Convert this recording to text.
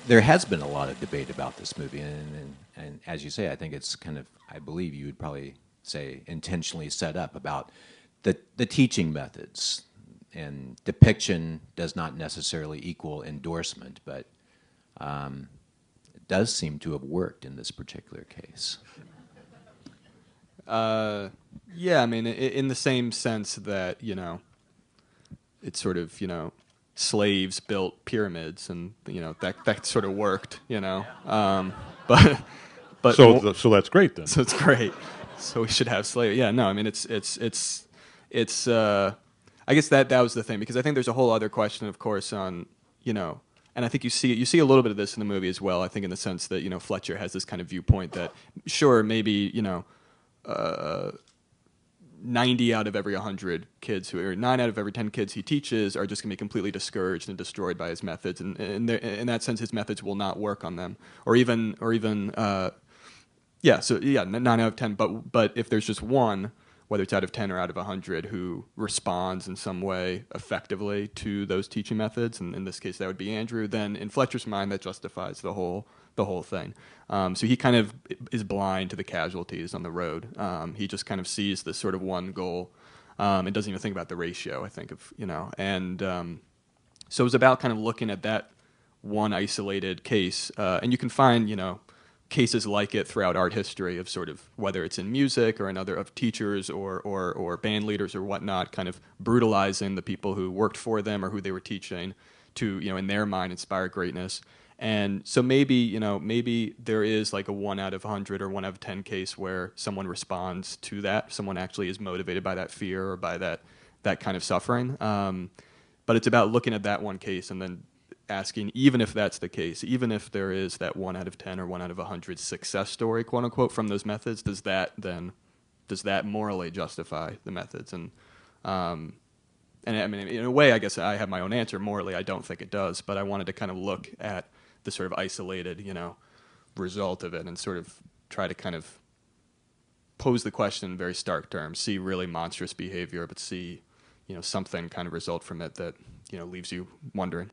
there has been a lot of debate about this movie, and as you say, I think it's kind of, I believe you would probably say, intentionally set up about the teaching methods. And depiction does not necessarily equal endorsement, but it does seem to have worked in this particular case. Yeah, I mean, in the same sense that, it's sort of, slaves built pyramids, and that sort of worked, but So that's great then. so it's great. So we should have slaves. Yeah, no, I mean, it's. I guess that was the thing, because I think there's a whole other question, of course, on and I think you see a little bit of this in the movie as well. I think in the sense that Fletcher has this kind of viewpoint that sure, maybe 90 out of every 100 kids, or 9 out of every 10 kids he teaches, are just going to be completely discouraged and destroyed by his methods, and in that sense, his methods will not work on them, or even 9 out of 10. But if there's just one, whether it's out of 10 or out of 100, who responds in some way effectively to those teaching methods, and in this case that would be Andrew, then in Fletcher's mind that justifies the whole thing. So he kind of is blind to the casualties on the road. He just kind of sees this sort of one goal, and doesn't even think about the ratio, I think, and so it was about kind of looking at that one isolated case, and you can find, cases like it throughout art history, of sort of whether it's in music or in other, of teachers or band leaders or whatnot, kind of brutalizing the people who worked for them or who they were teaching to, in their mind, inspire greatness. And so maybe there is like a 1 out of 100 or 1 out of 10 case where someone responds to that. Someone actually is motivated by that fear or by that kind of suffering. But it's about looking at that one case and then asking, even if that's the case, even if there is that 1 out of 10 or 1 out of 100 success story, quote unquote, from those methods, does that morally justify the methods? And I mean, in a way, I guess I have my own answer. Morally, I don't think it does, but I wanted to kind of look at the sort of isolated, result of it, and sort of try to kind of pose the question in very stark terms, see really monstrous behavior, but see, something kind of result from it that, leaves you wondering.